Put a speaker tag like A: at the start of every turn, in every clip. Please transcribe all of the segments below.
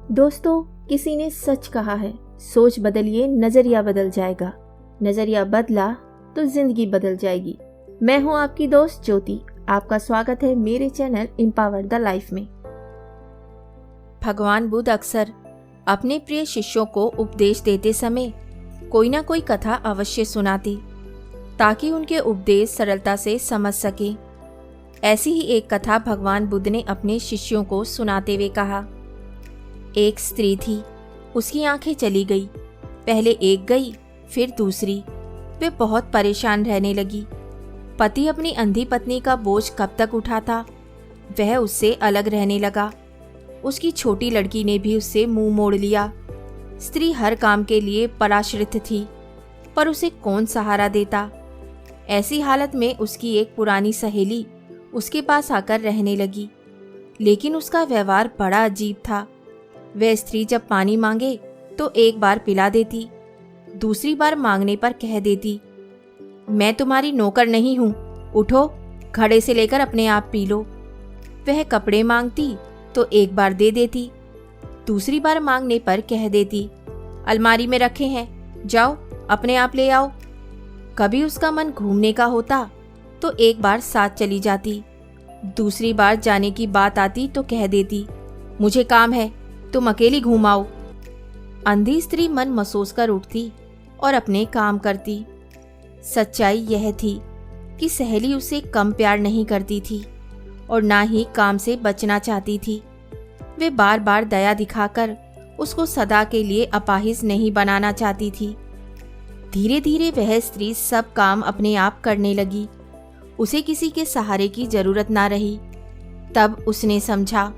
A: दोस्तों, किसी ने सच कहा है, सोच बदलिए नजरिया बदल जाएगा। नजरिया बदला तो जिंदगी बदल जाएगी। मैं हूं आपकी दोस्त ज्योति। आपका स्वागत है मेरे चैनल एम्पावर द लाइफ में।
B: भगवान बुद्ध अक्सर अपने प्रिय शिष्यों को उपदेश देते समय कोई ना कोई कथा अवश्य सुनाते ताकि उनके उपदेश सरलता से समझ सके। ऐसी ही एक कथा भगवान बुद्ध ने अपने शिष्यों को सुनाते हुए कहा। एक स्त्री थी, उसकी आंखें चली गई। पहले एक गई, फिर दूसरी। वे बहुत परेशान रहने लगी। पति अपनी अंधी पत्नी का बोझ कब तक उठाता, वह उससे अलग रहने लगा। उसकी छोटी लड़की ने भी उससे मुंह मोड़ लिया। स्त्री हर काम के लिए पराश्रित थी, पर उसे कौन सहारा देता। ऐसी हालत में उसकी एक पुरानी सहेली उसके पास आकर रहने लगी, लेकिन उसका व्यवहार बड़ा अजीब था। वह स्त्री जब पानी मांगे तो एक बार पिला देती, दूसरी बार मांगने पर कह देती, मैं तुम्हारी नौकर नहीं हूं, उठो, घड़े से लेकर अपने आप पी लो। वह कपड़े मांगती तो एक बार दे देती, दूसरी बार मांगने पर कह देती, अलमारी में रखे हैं, जाओ अपने आप ले आओ। कभी उसका मन घूमने का होता तो एक बार साथ चली जाती, दूसरी बार जाने की बात आती तो कह देती, मुझे काम है, तुम अकेली घूम आओ। अंधी स्त्री मन महसूस कर उठती और अपने काम करती। सच्चाई यह थी कि सहेली उसे कम प्यार नहीं करती थी और ना ही काम से बचना चाहती थी। वे बार बार दया दिखाकर उसको सदा के लिए अपाहिज नहीं बनाना चाहती थी। धीरे धीरे वह स्त्री सब काम अपने आप करने लगी। उसे किसी के सहारे की जरूरत ना रही। तब उसने समझा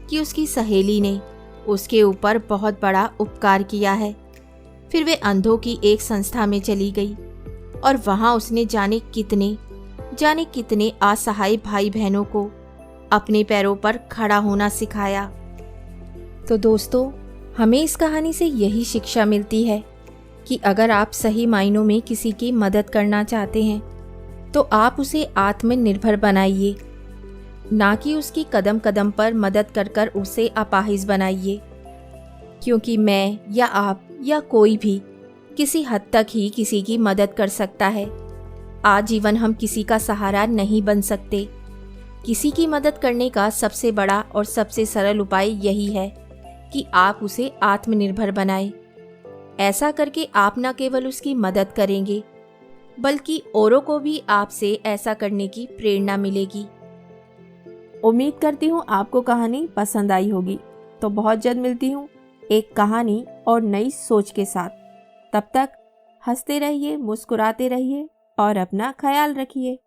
B: कि उसकी सहेली ने उसके ऊपर बहुत बड़ा उपकार किया है। फिर वे अंधों की एक संस्था में चली गई और वहां उसने जाने कितने असहाय भाई बहनों को अपने पैरों पर खड़ा होना सिखाया। तो दोस्तों, हमें इस कहानी से यही शिक्षा मिलती है कि अगर आप सही मायनों में किसी की मदद करना चाहते हैं तो आप उसे आत्मनिर्भर बनाइए, ना कि उसकी कदम कदम पर मदद कर कर उसे अपाहिज बनाइए। क्योंकि मैं या आप या कोई भी किसी हद तक ही किसी की मदद कर सकता है। आजीवन हम किसी का सहारा नहीं बन सकते। किसी की मदद करने का सबसे बड़ा और सबसे सरल उपाय यही है कि आप उसे आत्मनिर्भर बनाएं। ऐसा करके आप न केवल उसकी मदद करेंगे, बल्कि औरों को भी आपसे ऐसा करने की प्रेरणा मिलेगी।
A: उम्मीद करती हूँ आपको कहानी पसंद आई होगी। तो बहुत जल्द मिलती हूँ एक कहानी और नई सोच के साथ। तब तक हंसते रहिए, मुस्कुराते रहिए और अपना ख्याल रखिए।